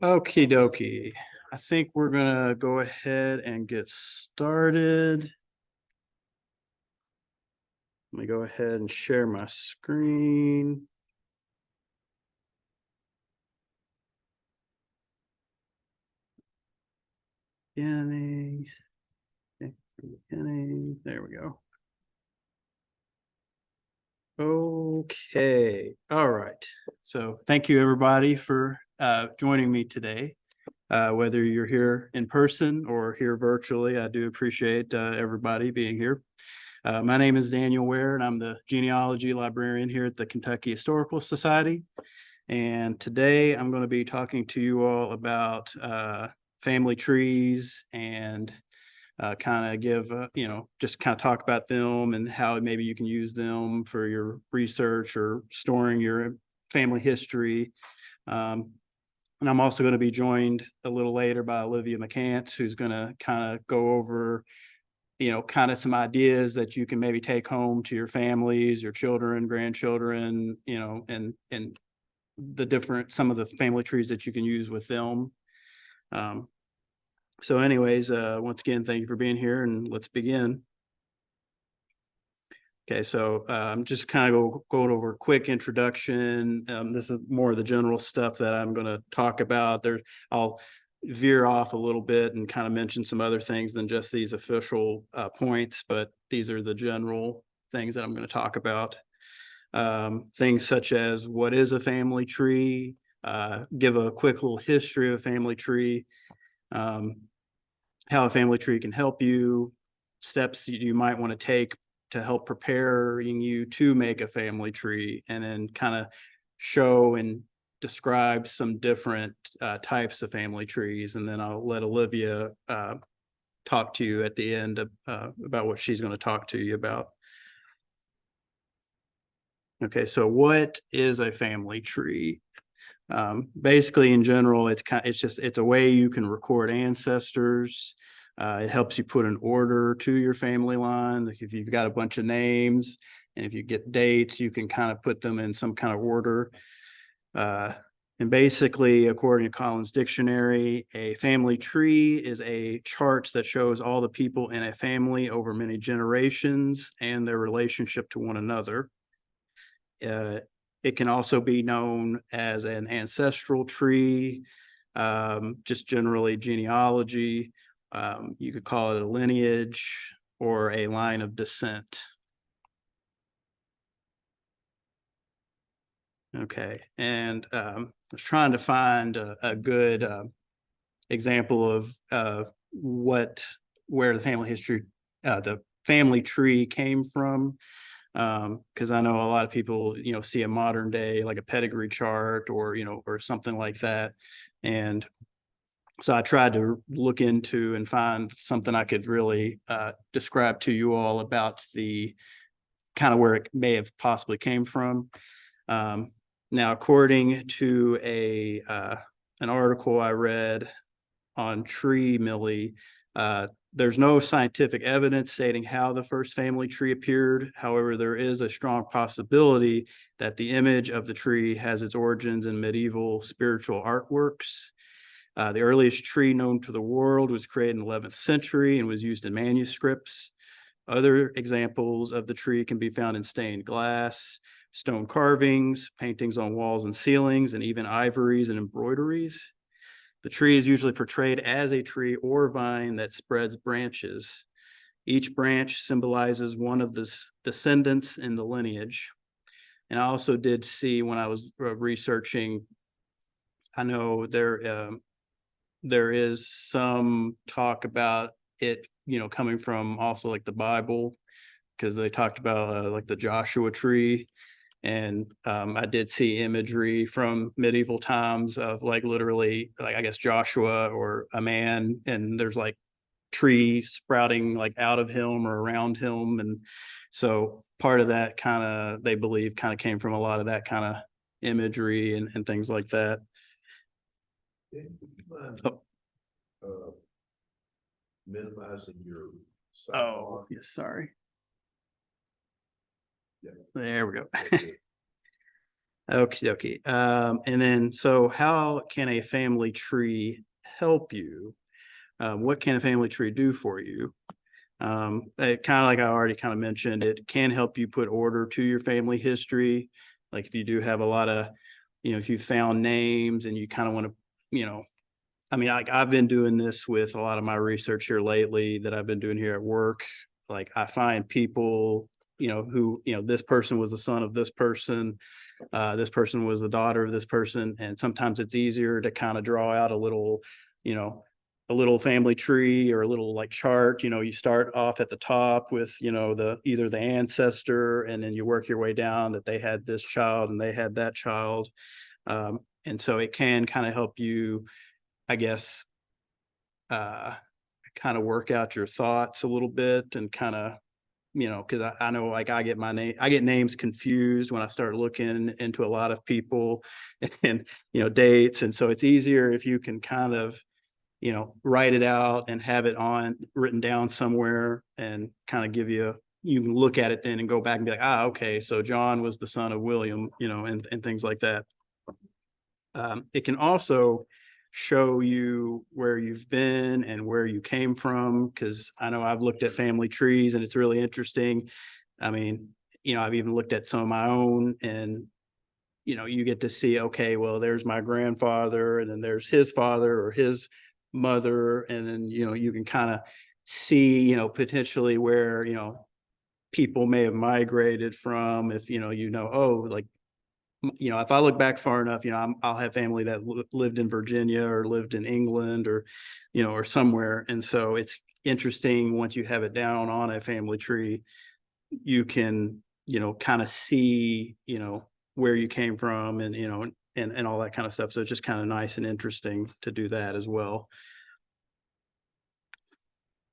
Okie dokie. I think we're gonna go ahead and get started. Let me go ahead and share my screen. Beginning. Okay, beginning. There we go. Okay. All right. So thank you everybody for joining me today. Whether you're here in person or here virtually, I do appreciate everybody being here. My name is Daniel Ware, and I'm the genealogy librarian here at the Kentucky Historical Society. And today I'm going to be talking to you all about family trees and kind of give, just kind of talk about them and how maybe you can use them for your research or storing your family history. And I'm also going to be joined a little later by Olivia McCants, who's going to kind of go over, kind of some ideas that you can maybe take home to your families, your children, grandchildren, and some of the family trees that you can use with them. So anyways, once again, thank you for being here, and let's begin. Okay, so I'm just kind of going over a quick introduction. This is more of the general stuff that I'm going to talk about. I'll veer off a little bit and kind of mention some other things than just these official points, but these are the general things that I'm going to talk about. Things such as what is a family tree, give a quick little history of a family tree, how a family tree can help you, steps you might want to take to help preparing you to make a family tree, and then kind of show and describe some different types of family trees. And then I'll let Olivia talk to you at the end about what she's going to talk to you about. Okay, so what is a family tree? Basically, in general, it's a way you can record ancestors. It helps you put an order to your family line. Like if you've got a bunch of names and if you get dates, you can kind of put them in some kind of order. And basically, according to Collins Dictionary, a family tree is a chart that shows all the people in a family over many generations and their relationship to one another. It can also be known as an ancestral tree, just generally genealogy. You could call it a lineage or a line of descent. Okay, and I was trying to find a good example of where the family tree came from. Because I know a lot of people, see a modern day, like a pedigree chart or something like that. And so I tried to look into and find something I could really describe to you all about the kind of where it may have possibly came from. Now, according to an article I read on Tree Millie, there's no scientific evidence stating how the first family tree appeared. However, there is a strong possibility that the image of the tree has its origins in medieval spiritual artworks. The earliest tree known to the world was created in the 11th century and was used in manuscripts. Other examples of the tree can be found in stained glass, stone carvings, paintings on walls and ceilings, and even ivories and embroideries. The tree is usually portrayed as a tree or vine that spreads branches. Each branch symbolizes one of the descendants in the lineage. And I also did see when I was researching, I know there is some talk about it, coming from also like the Bible, because they talked about like the Joshua tree. And I did see imagery from medieval times of like literally, like I guess Joshua or a man, and there's like trees sprouting like out of him or around him. And so part of that kind of, they believe, kind of came from a lot of that kind of imagery and things like that. Minimizing your Yes, sorry. Yeah. There we go. Okay, okay. And then, so how can a family tree help you? What can a family tree do for you? It kind of like I already kind of mentioned, it can help you put order to your family history. Like if you do have a lot of, if you found names and you kind of want to, you know, I mean, I've been doing this with a lot of my research here lately that I've been doing here at work. Like I find people, who, this person was the son of this person was the daughter of this person. And sometimes it's easier to kind of draw out you know, a little family tree or a little like chart. You start off at the top with, either the ancestor, and then you work your way down that they had this child and they had that child. And so it can kind of help you, I guess, uh, kind of work out your thoughts a little bit and kind of, because I know like I get names confused when I start looking into a lot of people and, dates. And so it's easier if you can kind of, write it out and have it written down somewhere and kind of you can look at it then and go back and be like, okay, so John was the son of William, and things like that. It can also show you where you've been and where you came from, because I know I've looked at family trees and it's really interesting. I mean, I've even looked at some of my own, and you get to see, okay, well, there's my grandfather and then there's his father or his mother, and then you can kind of see potentially where people may have migrated from, if oh, like, if I look back far enough, I'll have family that lived in Virginia or lived in England or, or somewhere. And so it's interesting once you have it down on a family tree, you can, kind of see, where you came from and, and all that kind of stuff. So it's just kind of nice and interesting to do that as well.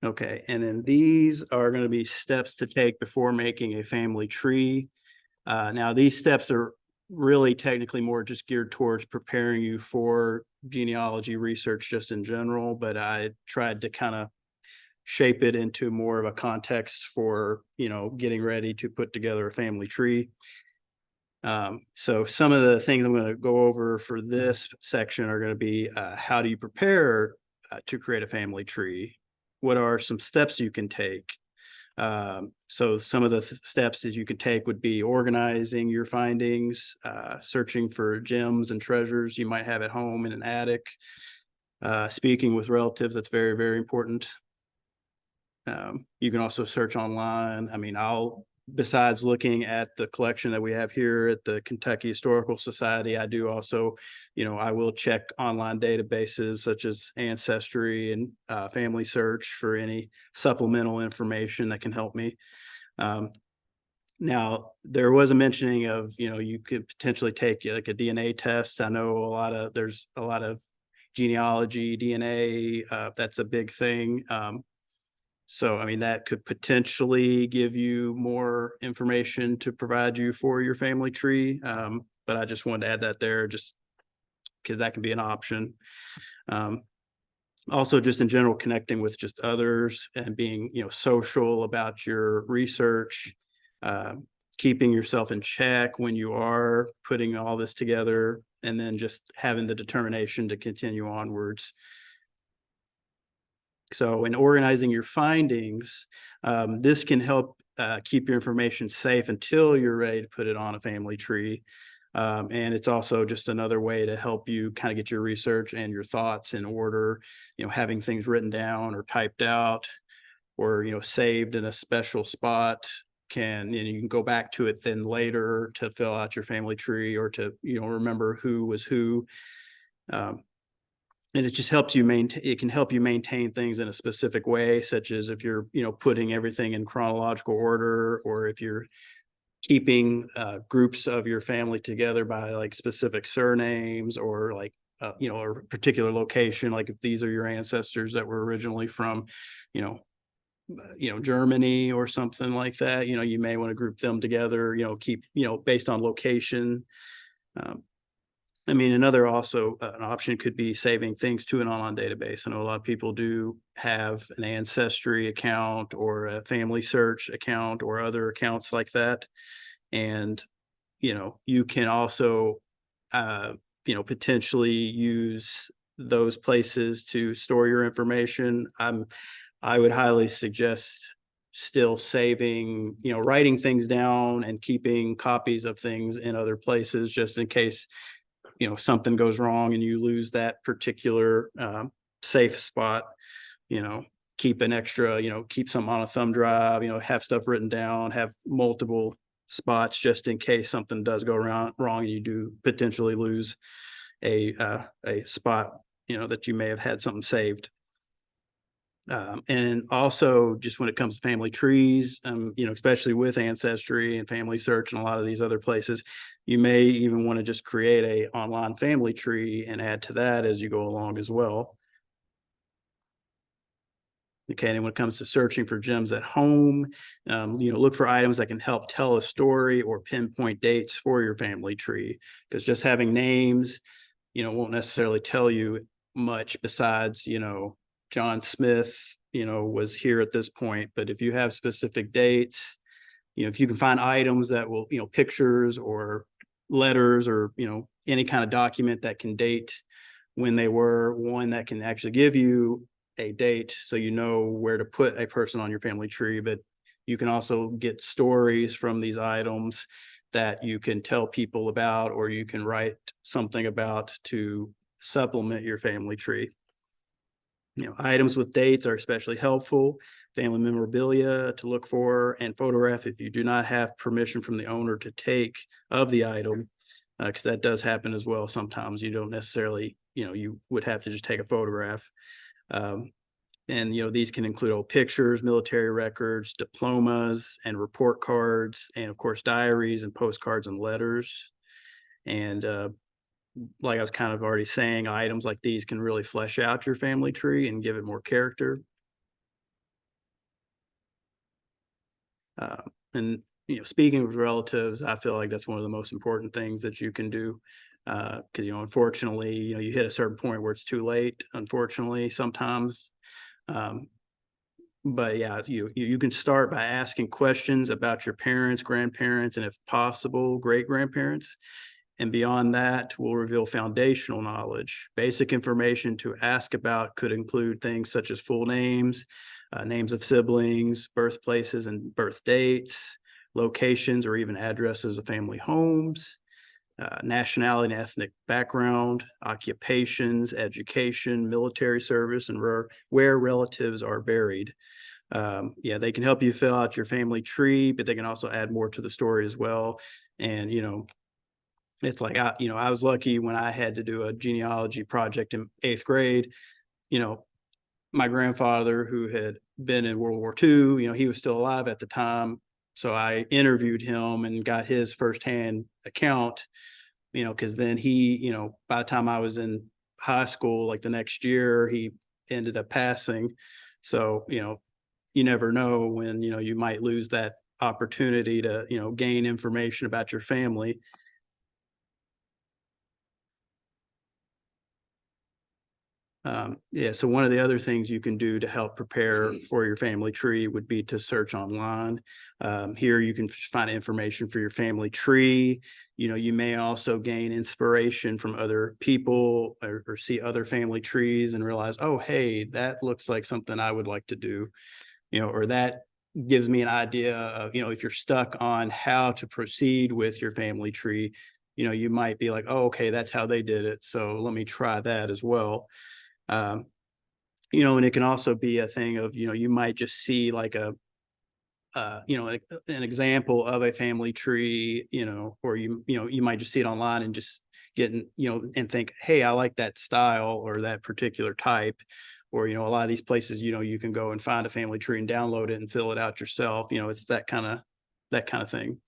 Okay. And then these are going to be steps to take before making a family tree. Now these steps are really technically more just geared towards preparing you for genealogy research just in general, but I tried to kind of shape it into more of a context for, getting ready to put together a family tree. So some of the things I'm going to go over for this section are going to be how do you prepare to create a family tree? What are some steps you can take? So some of the steps that you could take would be organizing your findings, searching for gems and treasures you might have at home in an attic, speaking with relatives. That's very, very important. You can also search online. I mean, besides looking at the collection that we have here at the Kentucky Historical Society, I do also, I will check online databases such as Ancestry and Family Search for any supplemental information that can help me. Now, there was a mentioning of, you could potentially take like a DNA test. I know there's a lot of genealogy, DNA, that's a big thing. So, I mean, that could potentially give you more information to provide you for your family tree. But I just wanted to add that there just because that can be an option. Also, just in general, connecting with just others and being, social about your research, keeping yourself in check when you are putting all this together, and then just having the determination to continue onwards. So in organizing your findings, this can help keep your information safe until you're ready to put it on a family tree. And it's also just another way to help you kind of get your research and your thoughts in order, having things written down or typed out or, saved in a special spot you can go back to it then later to fill out your family tree or to, remember who was who. And it just helps you it can help you maintain things in a specific way, such as if you're, putting everything in chronological order, or if you're keeping groups of your family together by like specific surnames or like, a particular location. Like if these are your ancestors that were originally from, Germany or something like that, you may want to group them together, keep, based on location. I mean, another also an option could be saving things to an online database. I know a lot of people do have an Ancestry account or a Family Search account or other accounts like that. And you can also, potentially use those places to store your information. I would highly suggest still saving, writing things down and keeping copies of things in other places just in case, something goes wrong and you lose that particular safe spot. you know, Keep an extra, keep some on a thumb drive, have stuff written down, have multiple spots just in case something does go wrong and you do potentially lose a spot, that you may have had something saved. And also just when it comes to family trees, especially with Ancestry and Family Search and a lot of these other places, you may even want to just create a online family tree and add to that as you go along as well. Okay, and when it comes to searching for gems at home, look for items that can help tell a story or pinpoint dates for your family tree, because just having names, won't necessarily tell you much besides, John Smith, was here at this point. But if you have specific dates, if you can find items that will, pictures or letters or, any kind of document that can date when they were, one that can actually give you a date so you know where to put a person on your family tree. But you can also get stories from these items that you can tell people about, or you can write something about to supplement your family tree. Items with dates are especially helpful. Family memorabilia to look for, and photograph if you do not have permission from the owner to take of the item, because that does happen as well. Sometimes you don't necessarily, you would have to just take a photograph. And these can include old pictures, military records, diplomas, and report cards, and of course diaries and postcards and letters. And like I was kind of already saying, items like these can really flesh out your family tree and give it more character. And speaking of relatives, I feel like that's one of the most important things that you can do. Because unfortunately, you hit a certain point where it's too late. Unfortunately, sometimes. But yeah, you can start by asking questions about your parents, grandparents, and if possible, great grandparents. And beyond that, we'll reveal foundational knowledge. Basic information to ask about could include things such as full names, names of siblings, birthplaces and birth dates, locations or even addresses of family homes, nationality and ethnic background, occupations, education, military service, and where relatives are buried. They can help you fill out your family tree, but they can also add more to the story as well. And, it's like, I was lucky when I had to do a genealogy project in 8th grade. My grandfather, who had been in World War II, he was still alive at the time. So I interviewed him and got his firsthand account, because then he, by the time I was in high school, like the next year, he ended up passing. So, you never know when, you might lose that opportunity to, gain information about your family. So one of the other things you can do to help prepare for your family tree would be to search online. Here you can find information for your family tree. You may also gain inspiration from other people, or see other family trees and realize, oh, hey, that looks like something I would like to do, or that gives me an idea of, if you're stuck on how to proceed with your family tree, you might be like, oh, okay, that's how they did it, so let me try that as well. And it can also be a thing of, you might just see like like an example of a family tree, or you might just see it online and just and think, hey, I like that style or that particular type. Or, a lot of these places, you can go and find a family tree and download it and fill it out yourself. It's that kind of thing.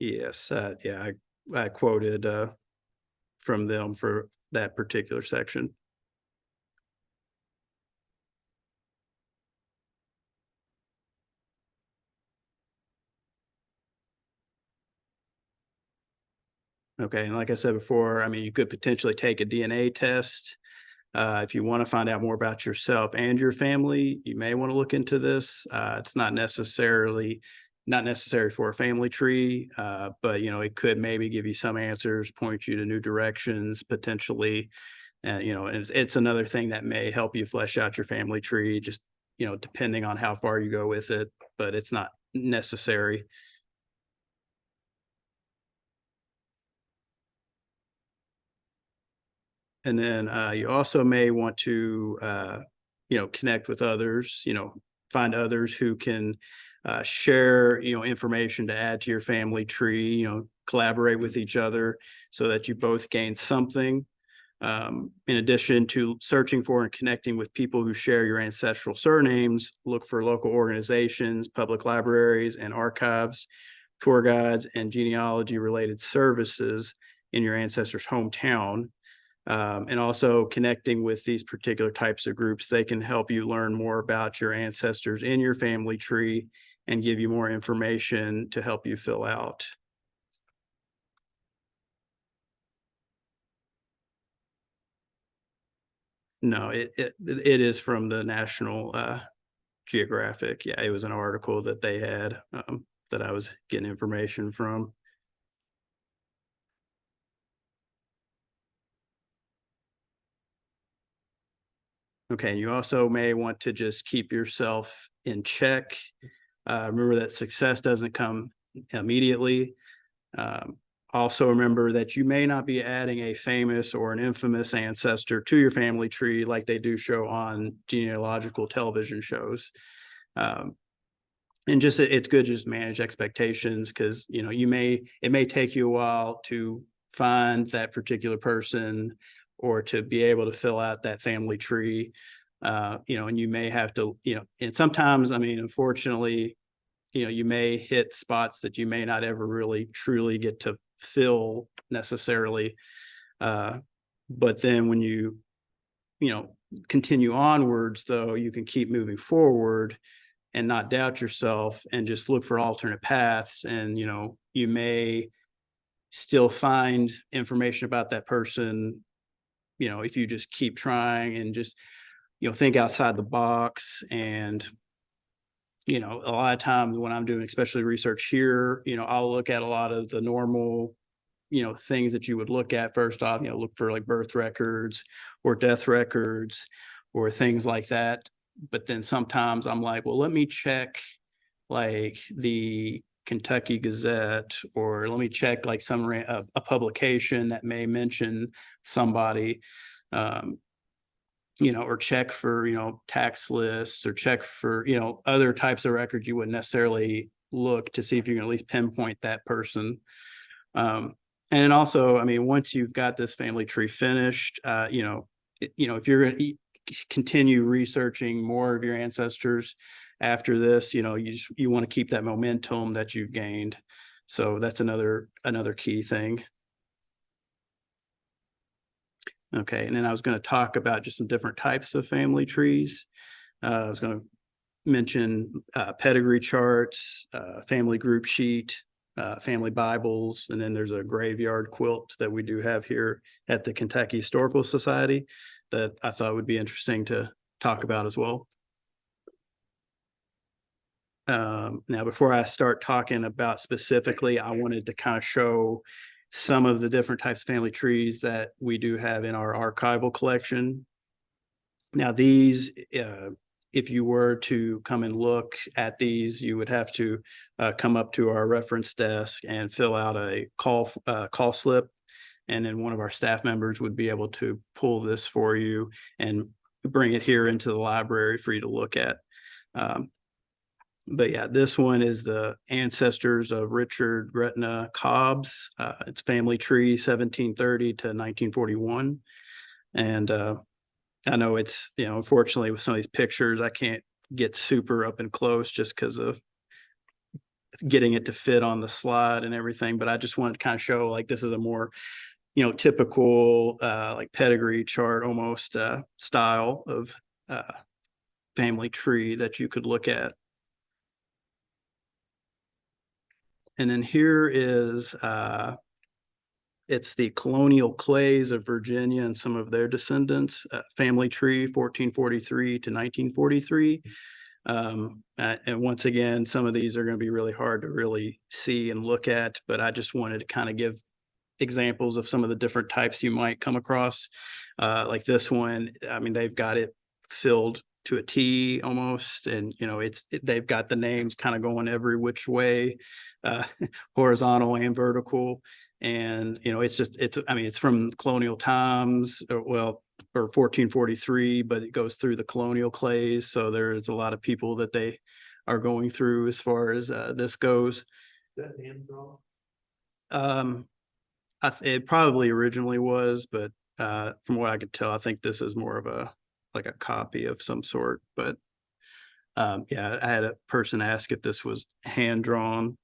Yes, I quoted from them for that particular section. Okay, and like I said before, I mean, you could potentially take a DNA test. If you want to find out more about yourself and your family, you may want to look into this. It's not necessary for a family tree, but it could maybe give you some answers, point you to new directions potentially. And it's another thing that may help you flesh out your family tree, just depending on how far you go with it, but it's not necessary. And then you also may want to, connect with others, find others who can share, information to add to your family tree, collaborate with each other so that you both gain something. In addition to searching for and connecting with people who share your ancestral surnames, look for local organizations, public libraries and archives, tour guides, and genealogy related services in your ancestors' hometown. And also connecting with these particular types of groups, they can help you learn more about your ancestors in your family tree and give you more information to help you fill out. No, it is from the National Geographic. Yeah, it was an article that they had that I was getting information from. Okay, and you also may want to just keep yourself in check. Remember that success doesn't come immediately. Also remember that you may not be adding a famous or an infamous ancestor to your family tree like they do show on genealogical television shows. And just it's good to just manage expectations because it may take you a while to find that particular person or to be able to fill out that family tree. And you may have to, and sometimes, I mean, unfortunately, you may hit spots that you may not ever really truly get to fill necessarily. But then when you continue onwards, though, you can keep moving forward and not doubt yourself and just look for alternate paths. And, you may still find information about that person, if you just keep trying and just, think outside the box. And a lot of times when I'm doing especially research here, I'll look at a lot of the normal, things that you would look at first off, look for like birth records or death records or things like that. But then sometimes I'm like, well, let me check like the Kentucky Gazette, or let me check like a publication that may mention somebody. Or check for, tax lists or check for, other types of records you wouldn't necessarily look to see if you can at least pinpoint that person. And also, I mean, once you've got this family tree finished, if you're going to continue researching more of your ancestors after this, you want to keep that momentum that you've gained. So that's another key thing. Okay, and then I was going to talk about just some different types of family trees. I was going to mention pedigree charts, family group sheet, family Bibles, and then there's a graveyard quilt that we do have here at the Kentucky Historical Society that I thought would be interesting to talk about as well. Now, before I start talking about specifically, I wanted to kind of show some of the different types of family trees that we do have in our archival collection. Now, these, if you were to come and look at these, you would have to come up to our reference desk and fill out a call slip. And then one of our staff members would be able to pull this for you and bring it here into the library for you to look at. But yeah, this one is the ancestors of Richard Gretna Cobbs. It's family tree 1730 to 1941. And I know it's, unfortunately with some of these pictures, I can't get super up and close just because of getting it to fit on the slide and everything. But I just wanted to kind of show like this is a more, typical like pedigree chart almost style of family tree that you could look at. And then here is it's the colonial clays of Virginia and some of their descendants, family tree 1443 to 1943. And once again, some of these are going to be really hard to really see and look at, but I just wanted to kind of give examples of some of the different types you might come across. Like this one, I mean, they've got it filled to a T almost, and they've got the names kind of going every which way, horizontal and vertical. And it's from colonial times, or 1443, but it goes through the colonial clays. So there's a lot of people that they are going through as far as this goes. Is that hand drawn? It probably originally was, but from what I could tell, I think this is more of a copy of some sort. But yeah, I had a person ask if this was hand drawn,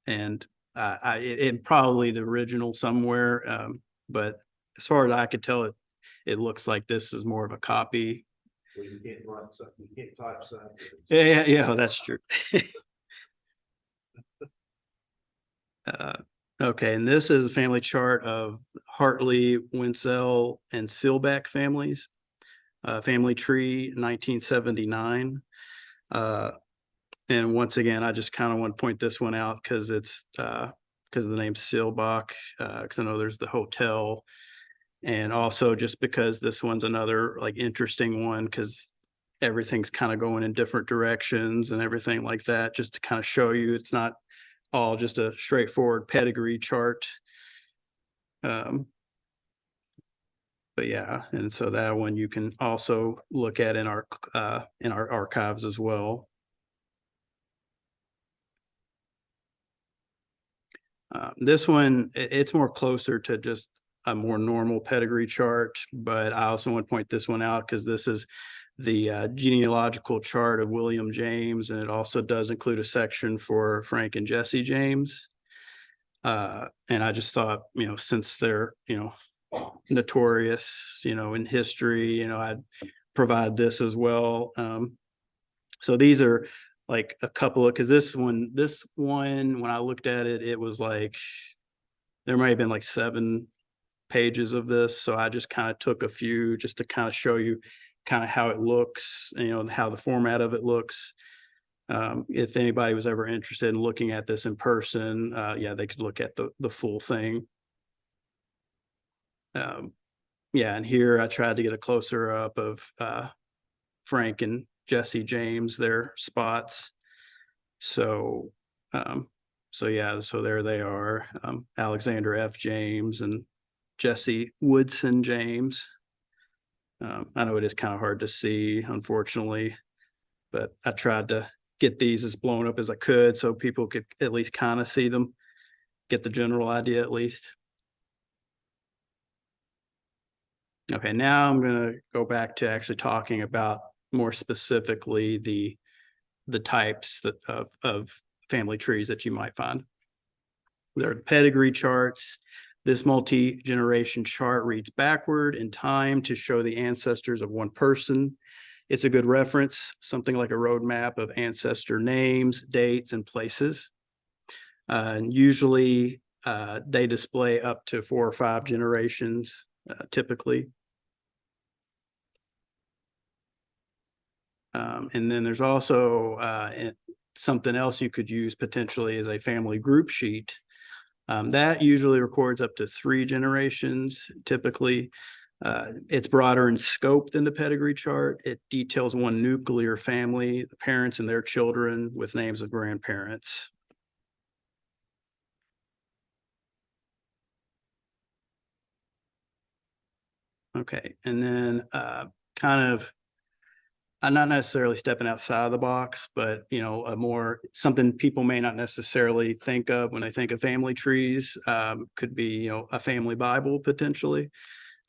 and it probably the original somewhere. But as far as I could tell, it looks like this is more of a copy. Well, you can't write something, you can't type something. Yeah, that's true. Okay, and this is a family chart of Hartley, Winsell, and Silbeck families. Family tree, 1979. And once again, I just kind of want to point this one out because it's because of the name Silbach, because I know there's the hotel, and also just because this one's another interesting one because everything's kind of going in different directions and everything like that, just to kind of show you it's not all just a straightforward pedigree chart. But yeah, and so that one you can also look at in our archives as well. This one, it's more closer to just a more normal pedigree chart, but I also want to point this one out because this is the genealogical chart of William James, and it also does include a section for Frank and Jesse James. And I just thought, since they're, notorious, in history, I'd provide this as well. So these are like a couple of, because this one, when I looked at it, it was like, there might have been like 7 pages of this. So I just kind of took a few just to kind of show you kind of how it looks, how the format of it looks. If anybody was ever interested in looking at this in person, yeah, they could look at the full thing. Yeah, and here I tried to get a closer up of Frank and Jesse James, their spots. So yeah, so there they are, Alexander F. James and Jesse Woodson James. I know it is kind of hard to see, unfortunately, but I tried to get these as blown up as I could so people could at least kind of see them, get the general idea at least. Okay, now I'm going to go back to actually talking about more specifically the types of family trees that you might find. There are the pedigree charts. This multi-generation chart reads backward in time to show the ancestors of one person. It's a good reference, something like a roadmap of ancestor names, dates, and places. And usually they display up to 4 or 5 generations, typically. And then there's also something else you could use potentially as a family group sheet. That usually records up to 3 generations, typically. It's broader in scope than the pedigree chart. It details one nuclear family, the parents and their children with names of grandparents. Okay, and then kind of, I'm not necessarily stepping outside of the box, but a more something people may not necessarily think of when they think of family trees, could be a family Bible potentially,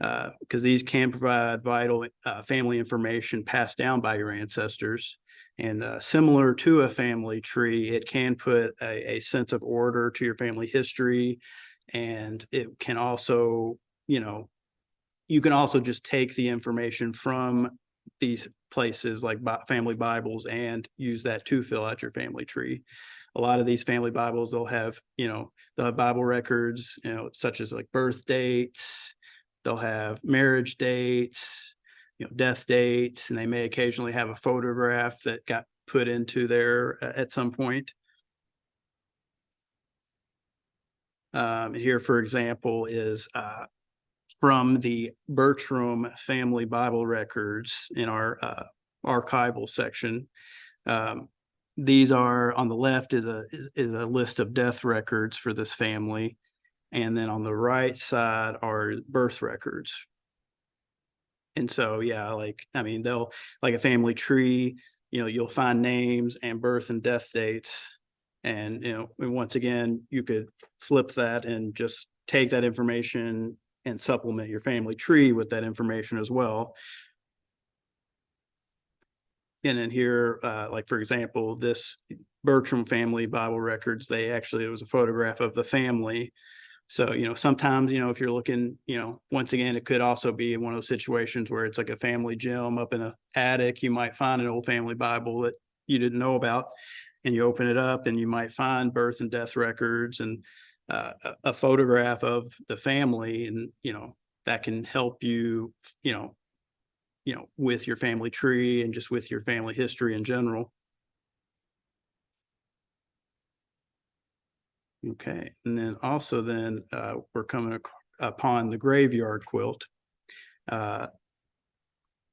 because these can provide vital family information passed down by your ancestors. And similar to a family tree, it can put a sense of order to your family history, and it can also, you can also just take the information from these places like family Bibles and use that to fill out your family tree. a lot of these family Bibles, they'll have Bible records, such as like birth dates. They'll have marriage dates, death dates, and they may occasionally have a photograph that got put into there at some point. Here, for example, is from the Bertram Family Bible Records in our archival section. These are, on the left is a list of death records for this family. And then on the right side are birth records. And so, yeah, they'll, like a family tree, you'll find names and birth and death dates. And, once again, you could flip that and just take that information and supplement your family tree with that information as well. And then here, like, for example, this Bertram Family Bible Records, it was a photograph of the family. So, sometimes, if you're looking, once again, it could also be one of those situations where it's like a family gem up in an attic. You might find an old family Bible that you didn't know about, and you open it up and you might find birth and death records and a photograph of the family. And, that can help you, with your family tree and just with your family history in general. Okay, and then also we're coming upon the graveyard quilt.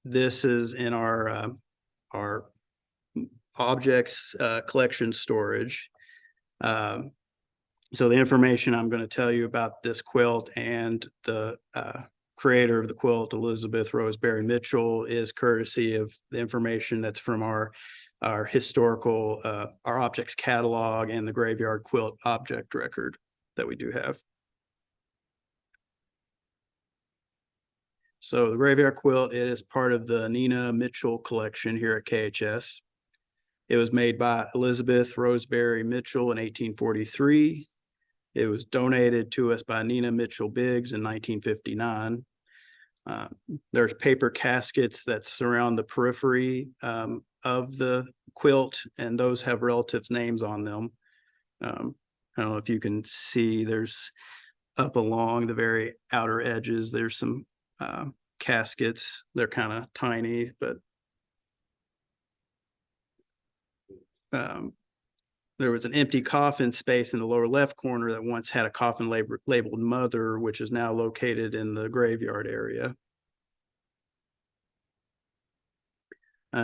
This is in our objects collection storage. So the information I'm going to tell you about this quilt and the creator of the quilt, Elizabeth Roseberry Mitchell, is courtesy of the information that's from our historical, our objects catalog and the graveyard quilt object record that we do have. So the graveyard quilt, it is part of the Nina Mitchell collection here at KHS. It was made by Elizabeth Roseberry Mitchell in 1843. It was donated to us by Nina Mitchell Biggs in 1959. There's paper caskets that surround the periphery of the quilt, and those have relatives' names on them. I don't know if you can see, there's up along the very outer edges, there's some caskets. They're kind of tiny, but there was an empty coffin space in the lower left corner that once had a coffin labeled Mother, which is now located in the graveyard area.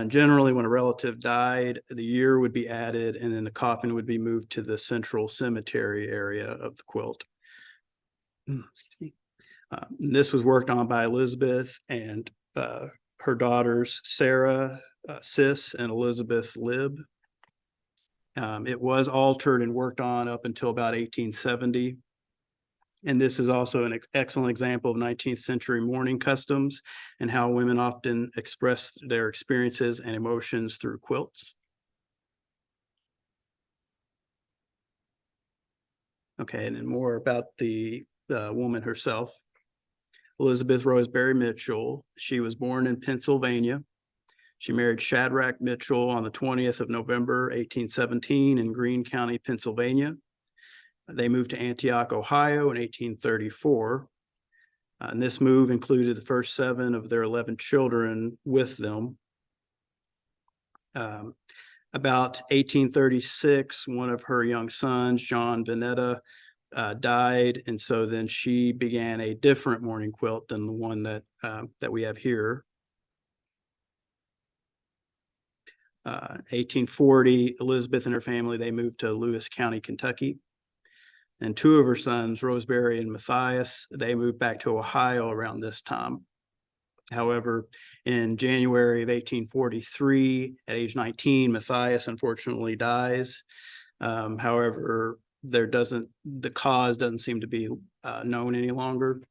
Generally, when a relative died, the year would be added, and then the coffin would be moved to the central cemetery area of the quilt. This was worked on by Elizabeth and her daughters, Sarah Sis and Elizabeth Lib. It was altered and worked on up until about 1870. And this is also an excellent example of 19th century mourning customs and how women often expressed their experiences and emotions through quilts. Okay, and then more about the woman herself. Elizabeth Roseberry Mitchell. She was born in Pennsylvania. She married Shadrach Mitchell on the 20th of November, 1817 in Greene County, Pennsylvania. They moved to Antioch, Ohio in 1834. And this move included the first 7 of their 11 children with them. About 1836, one of her young sons, John Veneta, died, and so then she began a different mourning quilt than the one that we have here. 1840, Elizabeth and her family, they moved to Lewis County, Kentucky. And 2 of her sons, Roseberry and Matthias, they moved back to Ohio around this time. However, in January of 1843, at age 19, Matthias unfortunately dies. However, the cause doesn't seem to be known any longer.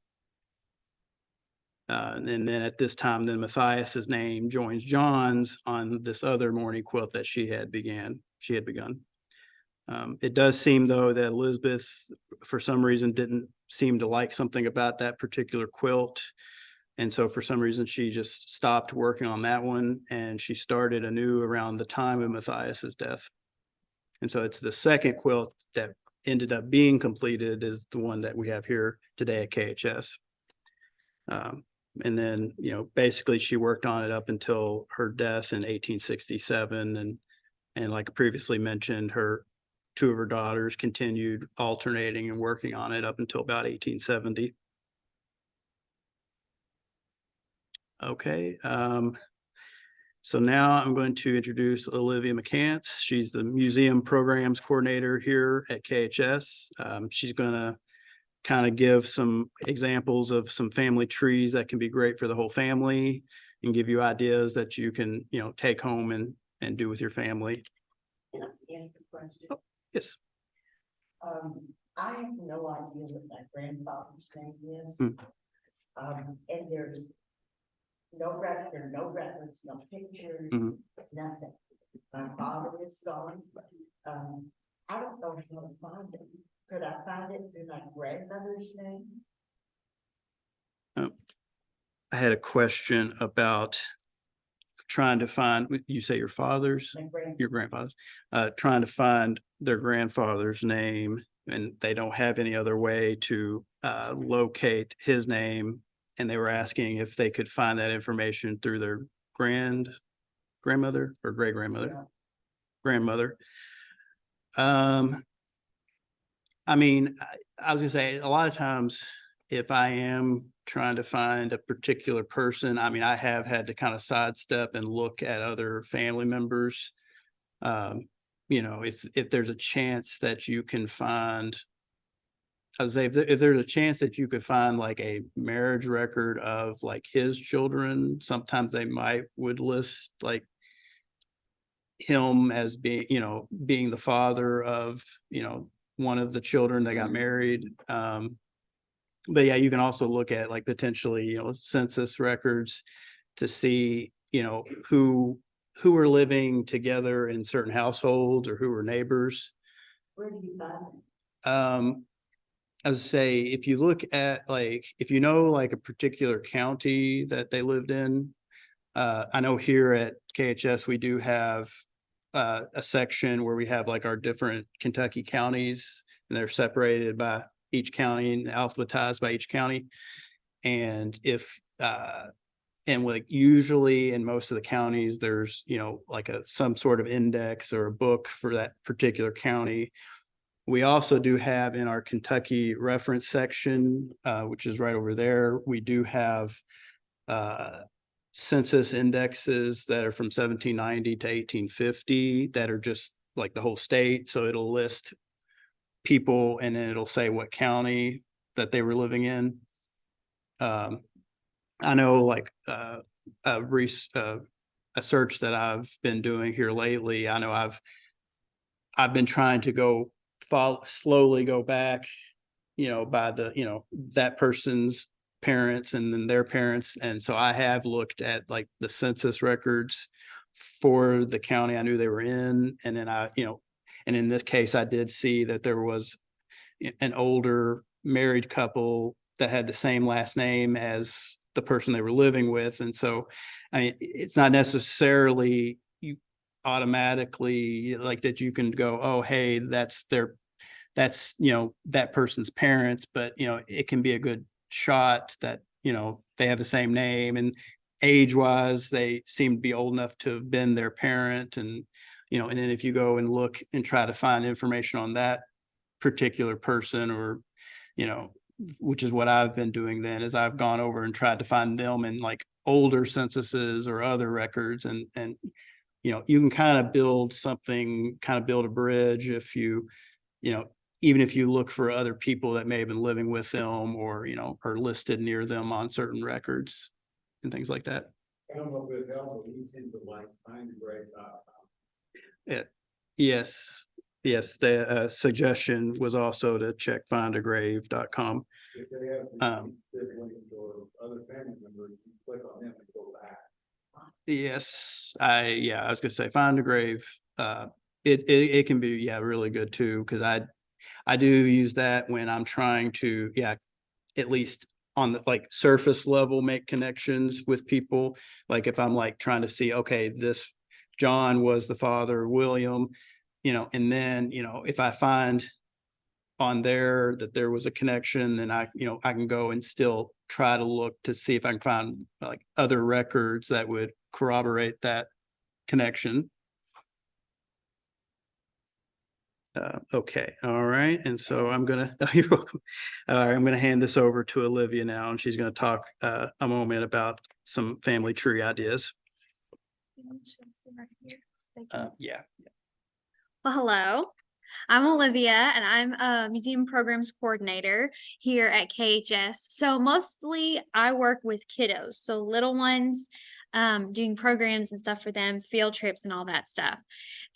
And then at this time, then Matthias's name joins John's on this other mourning quilt that she had begun. It does seem, though, that Elizabeth, for some reason, didn't seem to like something about that particular quilt. And so for some reason, she just stopped working on that one, and she started anew around the time of Matthias's death. And so it's the second quilt that ended up being completed is the one that we have here today at KHS. And then, basically she worked on it up until her death in 1867. And like previously mentioned, two of her daughters continued alternating and working on it up until about 1870. Okay. So now I'm going to introduce Olivia McCants. She's the museum programs coordinator here at KHS. She's going to kind of give some examples of some family trees that can be great for the whole family and give you ideas that you can, take home and do with your family. Can I ask a question? Oh, yes. I have no idea what my grandfather's name is. Hmm. And there's no record, no records, no pictures, Mhm. nothing. My father is gone. I don't know how to find it. Could I find it through my grandmother's name? I had a question about trying to find, you say your father's? Your grandfather's, trying to find their grandfather's name, and they don't have any other way to locate his name. And they were asking if they could find that information through their grandmother or great grandmother, grandmother. I mean, I was gonna say, a lot of times, if I am trying to find a particular person, I mean, I have had to kind of sidestep and look at other family members. If there's a chance that you can find, I would say if there's a chance that you could find like a marriage record of like his children, sometimes they would list like him as being the father of, one of the children that got married. But yeah, you can also look at like potentially, census records to see, who are living together in certain households or who are neighbors. Where do you find it? I would say if you look at like, if you know like a particular county that they lived in, I know here at KHS, we do have a section where we have like our different Kentucky counties, and they're separated by each county and alphabetized by each county. And like usually in most of the counties, there's, like some sort of index or a book for that particular county. We also do have in our Kentucky reference section, which is right over there, we do have census indexes that are from 1790 to 1850 that are just like the whole state. So it'll list people and then it'll say what county that they were living in. I know like a search that I've been doing here lately. I know I've been trying to slowly go back, by the, that person's parents and then their parents. And so I have looked at like the census records for the county I knew they were in. And then and in this case, I did see that there was an older married couple that had the same last name as the person they were living with. And so, I mean, it's not necessarily you automatically like that you can go, oh, hey, that's that person's parents, but it can be a good shot that they have the same name, and age wise they seem to be old enough to have been their parent. And and then if you go and look and try to find information on that particular person, or which is what I've been doing then, is I've gone over and tried to find them in like older censuses or other records, and you can kind of build a bridge if even if you look for other people that may have been living with them or, are listed near them on certain records and things like that. Yes. Yes. The suggestion was also to check findagrave.com. If they have siblings or other family members, you click on them and go back. Yes, I was gonna say Find a Grave. It can be, really good too, because I do use that when I'm trying to, at least on the like surface level, make connections with people. Like if I'm like trying to see, okay, this John was the father of William, and then, if I find on there that there was a connection, then I can go and still try to look to see if I can find like other records that would corroborate that connection. Okay, all right, and so I'm gonna, you're welcome. All right, I'm gonna hand this over to Olivia now, and she's gonna talk a moment about some family tree ideas. Yeah. Well, hello. I'm Olivia and I'm a museum programs coordinator here at KHS. So mostly I work with kiddos, so little ones, doing programs and stuff for them, field trips and all that stuff.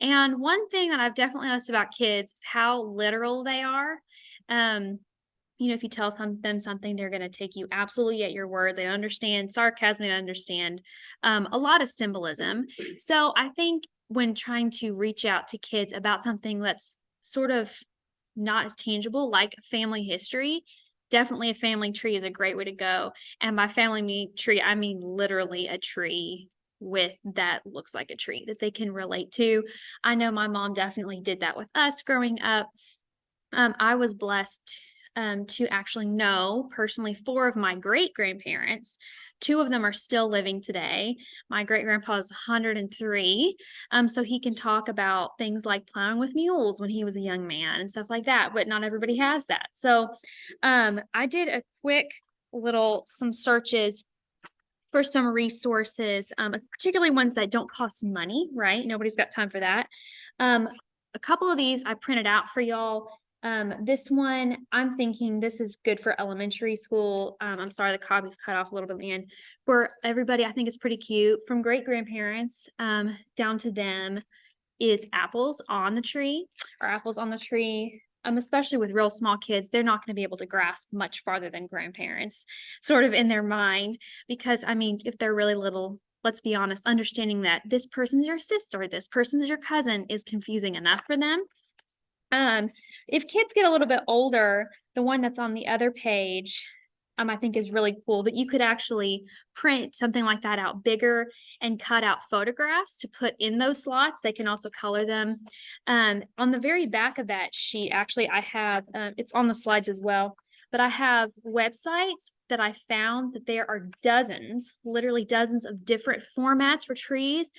And one thing that I've definitely noticed about kids is how literal they are. If you tell them something, they're going to take you absolutely at your word. They understand sarcasm, they understand a lot of symbolism. So I think when trying to reach out to kids about something that's sort of not as tangible, like family history, definitely a family tree is a great way to go. And by tree, I mean literally a tree that looks like a tree that they can relate to. I know my mom definitely did that with us growing up. I was blessed to actually know personally 4 of my great grandparents. 2 of them are still living today. My great grandpa is 103. So he can talk about things like plowing with mules when he was a young man and stuff like that, but not everybody has that. So I did a quick some searches for some resources, particularly ones that don't cost money, right? Nobody's got time for that. A couple of these I printed out for y'all. This one, I'm thinking this is good for elementary school. I'm sorry, the copy's cut off a little bit, man. For everybody, I think it's pretty cute. From great grandparents, down to them is apples on the tree or apples on the tree. Especially with real small kids, they're not going to be able to grasp much farther than grandparents, sort of in their mind. Because I mean, if they're really little, let's be honest, understanding that this person's your sister, this person's your cousin is confusing enough for them. If kids get a little bit older, the one that's on the other page, I think is really cool, but you could actually print something like that out bigger and cut out photographs to put in those slots. They can also color them. On the very back of that sheet, actually, I have, it's on the slides as well, but I have websites that I found that there are dozens, literally dozens of different formats for trees.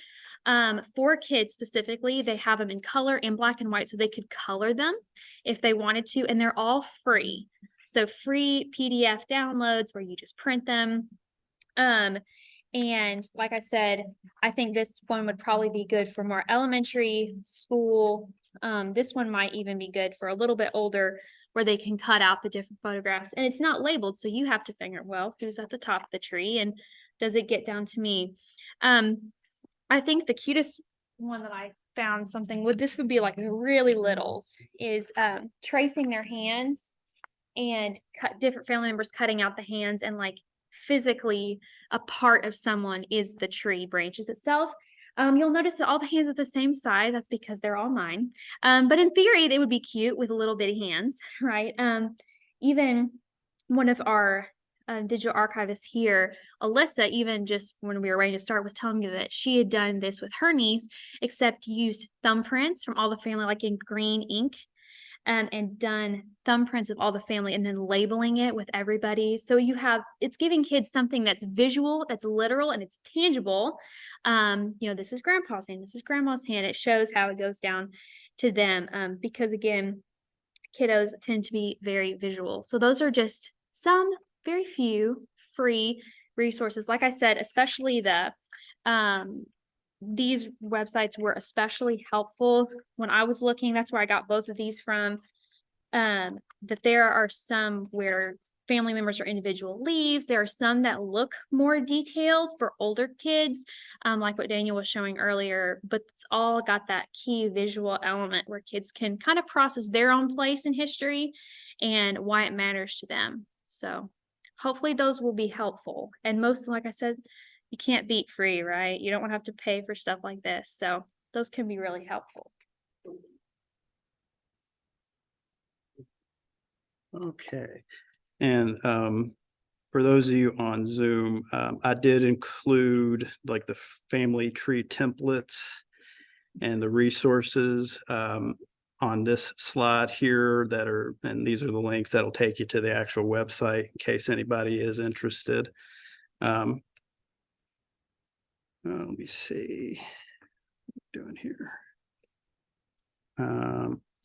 For kids specifically, they have them in color, in black and white, so they could color them if they wanted to, and they're all free. So free PDF downloads where you just print them. And like I said, I think this one would probably be good for more elementary school. This one might even be good for a little bit older where they can cut out the different photographs, and it's not labeled. So you have to figure, well, who's at the top of the tree and does it get down to me? I think the cutest one that I found this would be like really littles is tracing their hands and different family members cutting out the hands, and like physically a part of someone is the tree branches itself. You'll notice that all the hands are the same size. That's because they're all mine. But in theory, they would be cute with little bitty hands, right? Even one of our digital archivist here, Alyssa, even just when we were ready to start, was telling me that she had done this with her niece, except used thumbprints from all the family, like in green ink, and done thumbprints of all the family and then labeling it with everybody. So it's giving kids something that's visual, that's literal, and it's tangible. This is grandpa's hand, this is grandma's hand. It shows how it goes down to them, because again, kiddos tend to be very visual. So those are just some very few free resources. Like I said, especially these websites were especially helpful when I was looking. That's where I got both of these from. That there are some where family members or individual leaves. There are some that look more detailed for older kids, like what Daniel was showing earlier, but it's all got that key visual element where kids can kind of process their own place in history and why it matters to them. So hopefully those will be helpful. And most, like I said, you can't beat free, right? You don't want to have to pay for stuff like this. So those can be really helpful. Okay. And for those of you on Zoom, I did include like the family tree templates and the resources on this slide here that are, and these are the links that'll take you to the actual website in case anybody is interested. Let me see what I'm doing here.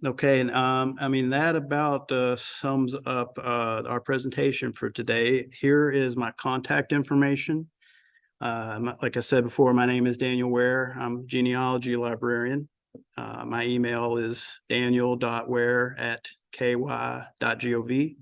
Okay, and I mean, that about sums up our presentation for today. Here is my contact information. Like I said before, my name is Daniel Ware. I'm a genealogy librarian. My email is daniel.ware@ky.gov.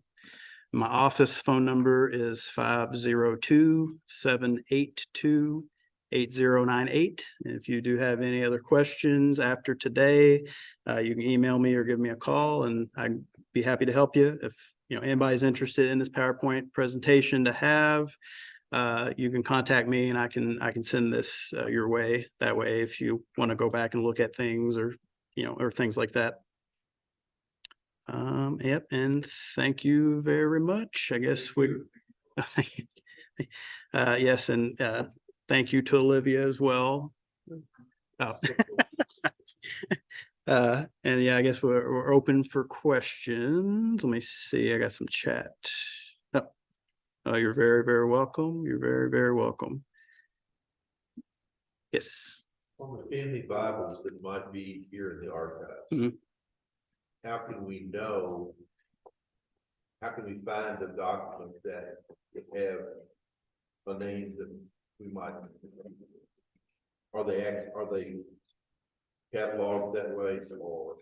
My office phone number is 502-782-8098. If you do have any other questions after today, you can email me or give me a call, and I'd be happy to help you. If anybody's interested in this PowerPoint presentation to have, you can contact me, and I can send this your way. That way, if you want to go back and look at things or things like that. Yep, and thank you very much. I guess we yes, and thank you to Olivia as well. Oh. And yeah, I guess we're open for questions. Let me see. I got some chat. Oh, you're very, very welcome. You're very, very welcome. Yes. On the family Bibles that might be here in the archive, how can we know? How can we find the documents that have a name that we might? Are they cataloged that way, or?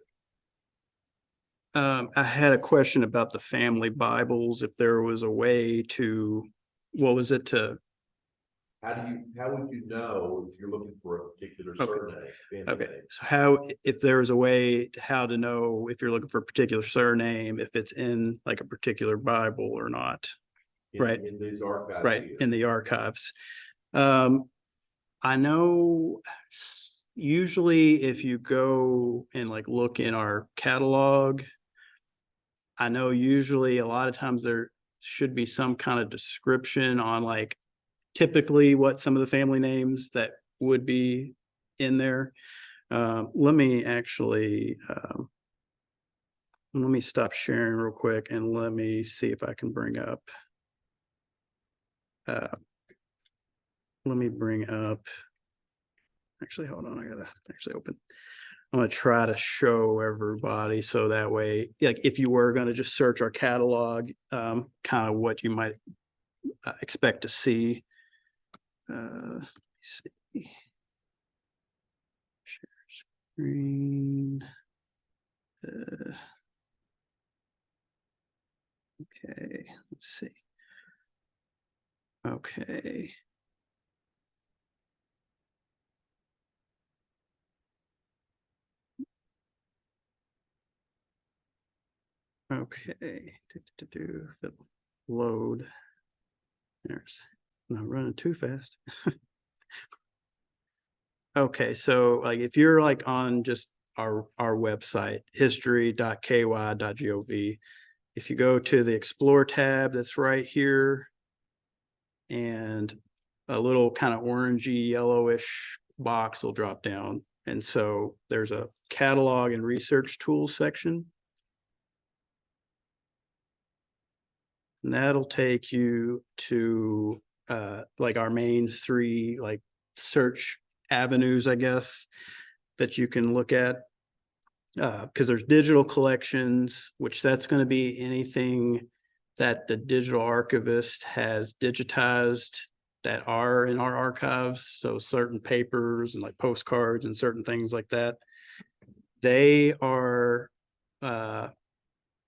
I had a question about the family Bibles, if there was a way to, what was it to? How would you know if you're looking for a particular surname? Okay, so if there was a way how to know if you're looking for a particular surname, if it's in like a particular Bible or not? Right. In these archives. Right, in the archives. I know usually if you go and like look in our catalog, I know usually a lot of times there should be some kind of description on like typically what some of the family names that would be in there. Let me actually, let me stop sharing real quick and let me see if I can bring up. Let me bring up, actually, hold on, I gotta actually open. I'm gonna try to show everybody so that way, like if you were gonna just search our catalog, kind of what you might expect to see. Let me see. Share screen. Okay, let's see. Okay. Okay. If it load. There's not running too fast. Okay, so like if you're like on just our website, history.ky.gov, if you go to the Explore tab that's right here, and a little kind of orangey yellowish box will drop down. And so there's a catalog and research tools section. And that'll take you to like our main three like search avenues, I guess, that you can look at. Because there's digital collections, which that's going to be anything that the digital archivist has digitized that are in our archives. So certain papers and like postcards and certain things like that. They are,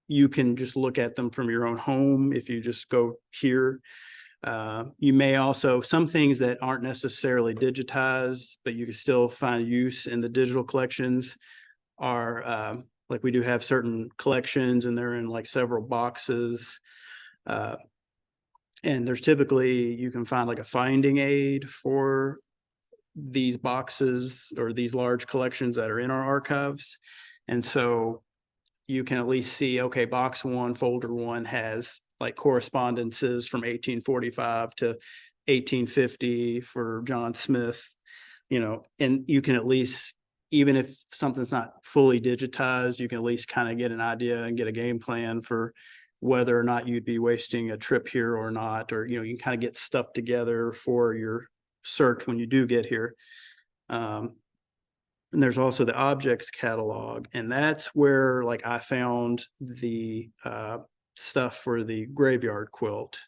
you can just look at them from your own home if you just go here. You may also, some things that aren't necessarily digitized, but you can still find use in the digital collections are like we do have certain collections and they're in like several boxes. And there's typically, you can find like a finding aid for these boxes or these large collections that are in our archives. And so you can at least see, okay, box one, folder one has like correspondences from 1845 to 1850 for John Smith, and you can at least even if something's not fully digitized, you can at least kind of get an idea and get a game plan for whether or not you'd be wasting a trip here or not, or, you know, you can kind of get stuff together for your search when you do get here. And there's also the objects catalog, and that's where like I found the stuff for the graveyard quilt.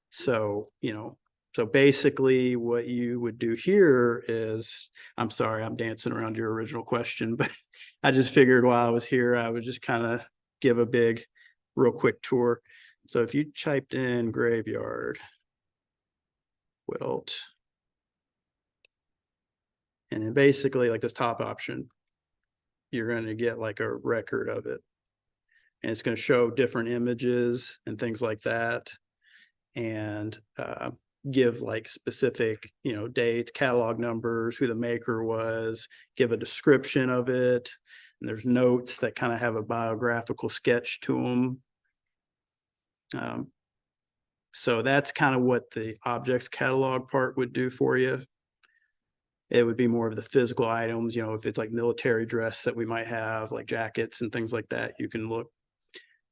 So, you know, so basically what you would do here is, I'm sorry, I'm dancing around your original question, but I just figured while I was here, I would just kind of give a big, real quick tour. So if you typed in graveyard quilt, and then basically like this top option, you're going to get like a record of it. And it's going to show different images and things like that. And give like specific, you know, dates, catalog numbers, who the maker was, give a description of it. And there's notes that kind of have a biographical sketch to them. So that's kind of what the objects catalog part would do for you. It would be more of the physical items, you know, if it's like military dress that we might have, like jackets and things like that, you can look.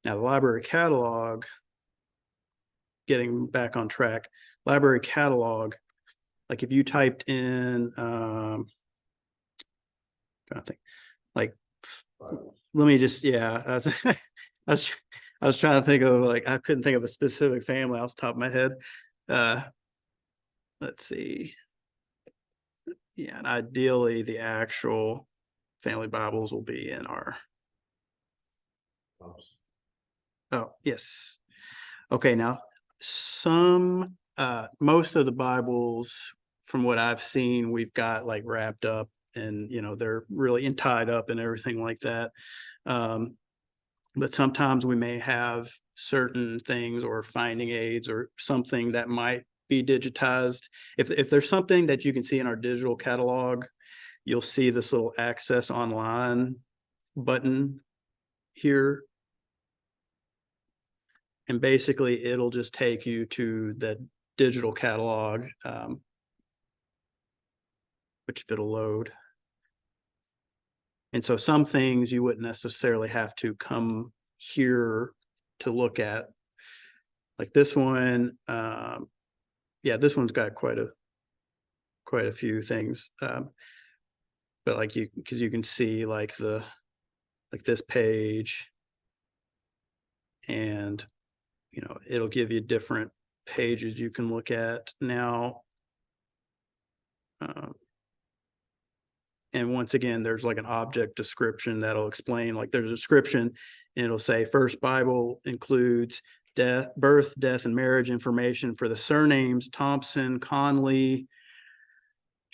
Now, the library catalog, getting back on track, library catalog, like if you typed in, trying to think, like, let me just, yeah, I was trying to think of like, I couldn't think of a specific family off the top of my head. Let's see. Yeah, and ideally the actual family Bibles will be in our, oh, yes. Okay, now most of the Bibles, from what I've seen, we've got like wrapped up and, you know, they're really tied up and everything like that. But sometimes we may have certain things or finding aids or something that might be digitized. If there's something that you can see in our digital catalog, you'll see this little access online button here. And basically it'll just take you to the digital catalog, which it'll load. And so some things you wouldn't necessarily have to come here to look at. Like this one, yeah, this one's got quite a few things. But like because you can see like this page, and you know, it'll give you different pages you can look at now. And once again, there's like an object description that'll explain, like there's a description and it'll say first Bible includes birth, death, and marriage information for the surnames Thompson, Conley,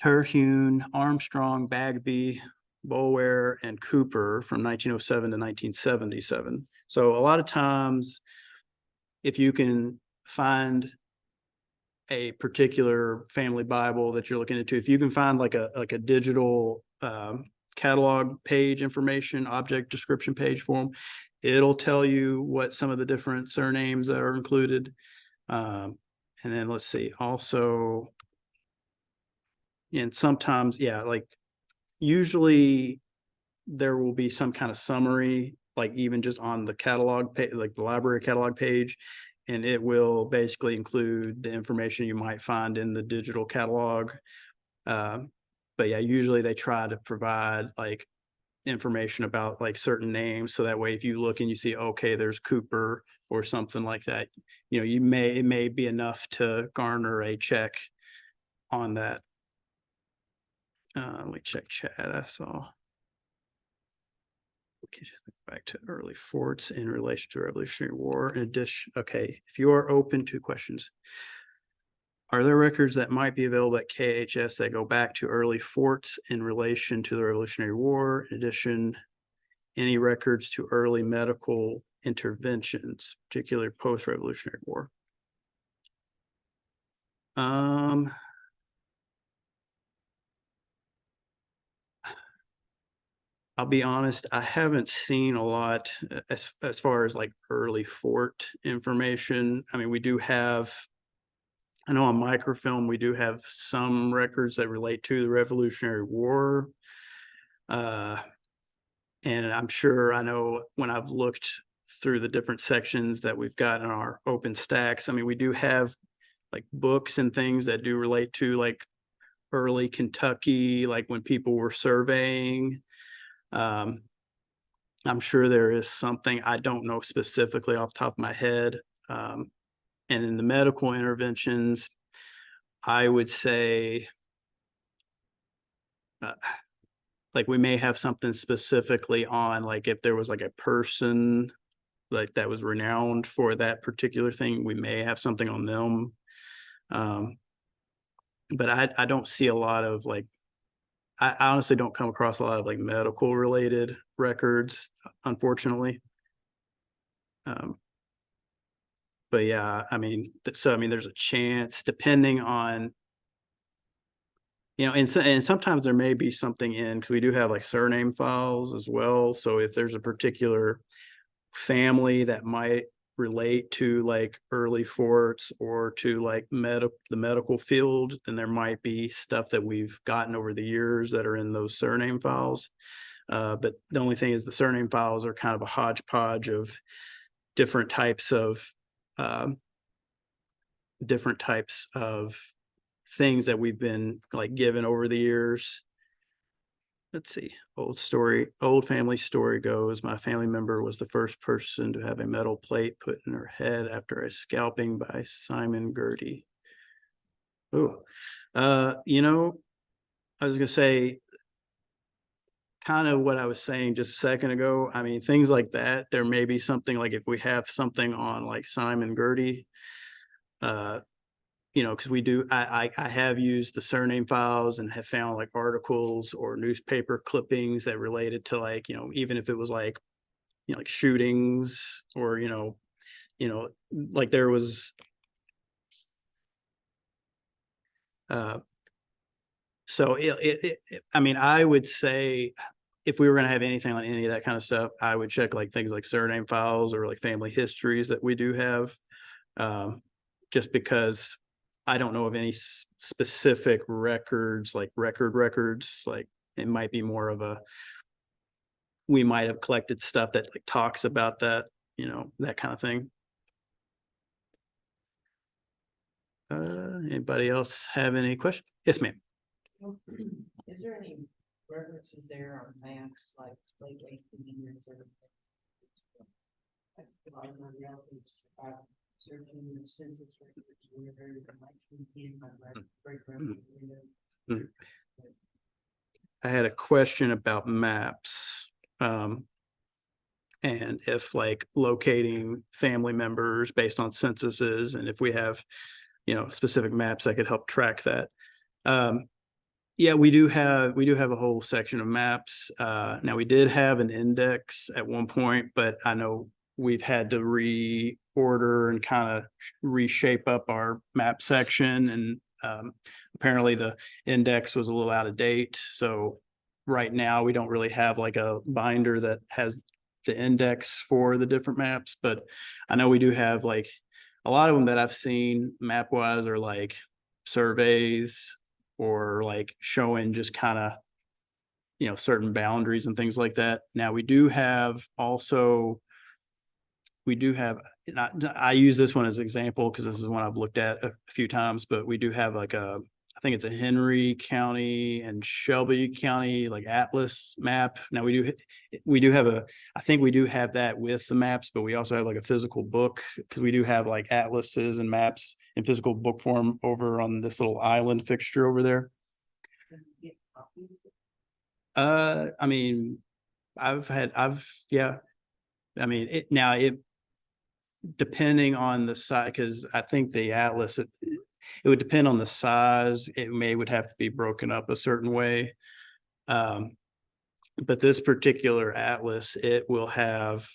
Terhune, Armstrong, Bagby, Boulware, and Cooper from 1907 to 1977. So a lot of times, if you can find a particular family Bible that you're looking into, if you can find like a digital catalog page information, object description page for them, it'll tell you what some of the different surnames that are included. And then let's see, also, and sometimes, yeah, like usually there will be some kind of summary, like even just on the catalog page, like the library catalog page, and it will basically include the information you might find in the digital catalog. But yeah, usually they try to provide like information about like certain names. So that way, if you look and you see, okay, there's Cooper or something like that, you know, it may be enough to garner a check on that. Let me check chat. I saw. Okay, back to early forts in relation to Revolutionary War. In addition, okay, if you are open to questions, are there records that might be available at KHS that go back to early forts in relation to the Revolutionary War? In addition, any records to early medical interventions, particularly post-Revolutionary War? I'll be honest, I haven't seen a lot as far as like early fort information. I mean, we do have, I know on microfilm, we do have some records that relate to the Revolutionary War. And I'm sure, I know when I've looked through the different sections that we've got in our open stacks, I mean, we do have like books and things that do relate to like early Kentucky, like when people were surveying. I'm sure there is something, I don't know specifically off the top of my head. And in the medical interventions, I would say like we may have something specifically on, like if there was like a person like that was renowned for that particular thing, we may have something on them. But I don't see a lot of like, I honestly don't come across a lot of like medical related records, unfortunately. But yeah, I mean, so I mean, there's a chance depending on, you know, and sometimes there may be something in, because we do have like surname files as well. So if there's a particular family that might relate to like early forts or to like the medical field, and there might be stuff that we've gotten over the years that are in those surname files. But the only thing is the surname files are kind of a hodgepodge of different types of things that we've been like given over the years. Let's see, old family story goes, my family member was the first person to have a metal plate put in her head after a scalping by Simon Girty. Oh, you know, I was gonna say kind of what I was saying just a second ago. I mean, things like that, there may be something like if we have something on like Simon Girty, you know, because we do, I have used the surname files and have found like articles or newspaper clippings that related to like, you know, even if it was like, you know, like shootings or, you know, like there was, so I mean, I would say if we were going to have anything on any of that kind of stuff, I would check like things like surname files or like family histories that we do have, just because I don't know of any specific records, like records, like it might be more of a, we might have collected stuff that like talks about that, you know, that kind of thing. Anybody else have any questions? Yes, ma'am. Is there any references there on maps like late 1800s or? Like my relatives, searching the census records where there might be my great grandmother. I had a question about maps. And if like locating family members based on censuses, and if we have, you know, specific maps that could help track that. Yeah, we do have a whole section of maps. Now we did have an index at one point, but I know we've had to reorder and kind of reshape up our map section. And apparently the index was a little out of date. So right now we don't really have like a binder that has the index for the different maps, but I know we do have like a lot of them that I've seen map wise are like surveys or like showing just kind of, you know, certain boundaries and things like that. Now we do have also, I use this one as an example because this is one I've looked at a few times, but we do have like I think it's a Henry County and Shelby County like atlas map. Now we do have I think we do have that with the maps, but we also have like a physical book because we do have like atlases and maps in physical book form over on this little island fixture over there. I mean, yeah. I mean, it depending on the size, because I think the atlas, it would depend on the size. It would have to be broken up a certain way. But this particular atlas, it will have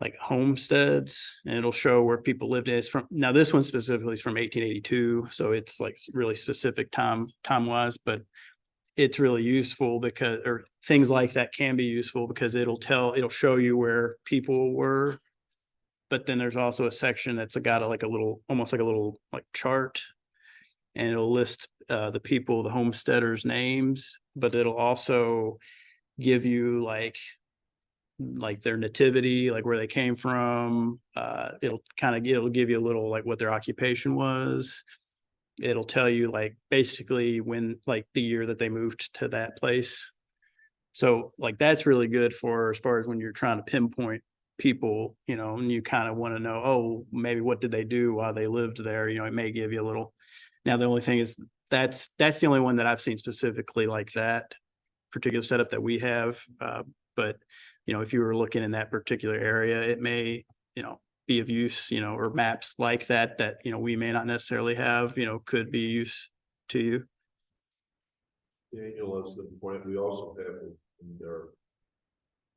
like homesteads, and it'll show where people lived. It's from, now this one specifically is from 1882, so it's like really specific time wise, but it's really useful because, or things like that can be useful because it'll show you where people were. But then there's also a section that's got like a little, almost like a little like chart and it'll list the people, the homesteaders' names, but it'll also give you like their nativity, like where they came from. It'll give you a little like what their occupation was. It'll tell you like basically when, like the year that they moved to that place. So like that's really good for as far as when you're trying to pinpoint people, you know, and you kind of want to know, oh, maybe what did they do while they lived there? You know, it may give you a little. Now, the only thing is that's the only one that I've seen specifically like that particular setup that we have. But, you know, if you were looking in that particular area, it may, you know, be of use, you know, or maps like that, you know, we may not necessarily have, you know, could be use to you. Daniel, that's the point. We also have in their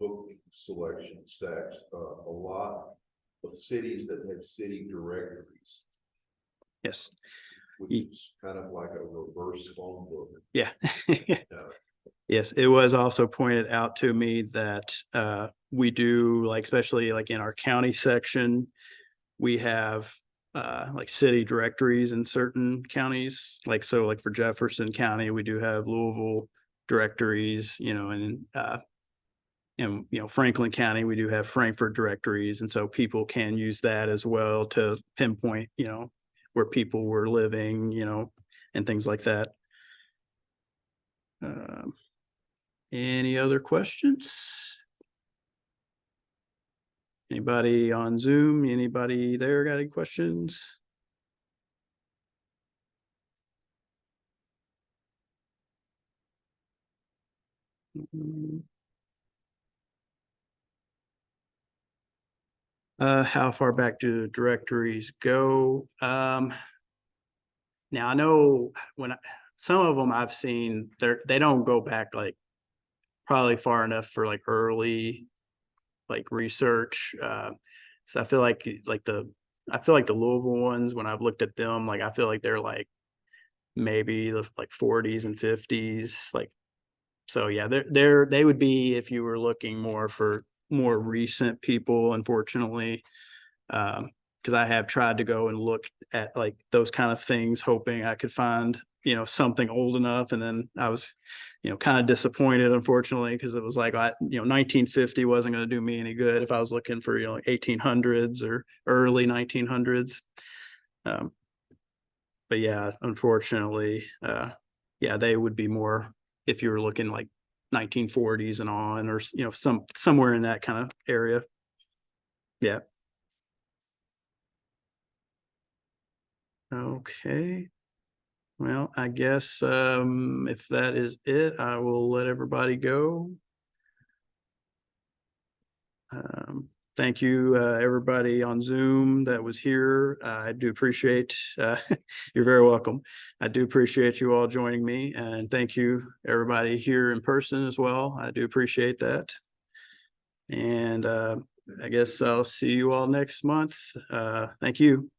book selection stacks, a lot of cities that have city directories, Yes. which is kind of like a reverse phone book. Yeah. Uh, Yes, it was also pointed out to me that we do, like, especially like in our county section, we have like city directories in certain counties. Like, so like for Jefferson County, we do have Louisville directories, you know, and you know, Franklin County, we do have Frankfurt directories. And so people can use that as well to pinpoint, you know, where people were living, you know, and things like that. Any other questions? Anybody on Zoom? Anybody there got any questions? How far back do directories go? Now I know some of them I've seen, they don't go back like probably far enough for like early like research. So I feel like the Louisville ones, when I've looked at them, like I feel like they're like maybe the like 40s and 50s, like, so yeah, they would be if you were looking more for more recent people, unfortunately. Because I have tried to go and look at like those kind of things, hoping I could find, you know, something old enough. And then I was, you know, kind of disappointed, unfortunately, because it was like, you know, 1950 wasn't going to do me any good if I was looking for, you know, 1800s or early 1900s. But yeah, unfortunately, yeah, they would be more if you were looking like 1940s and on, or, you know, somewhere in that kind of area. Yeah. Okay. Well, I guess if that is it, I will let everybody go. Thank you, everybody on Zoom that was here. I do appreciate, you're very welcome. I do appreciate you all joining me, and thank you, everybody here in person as well. I do appreciate that. And I guess I'll see you all next month. Thank you.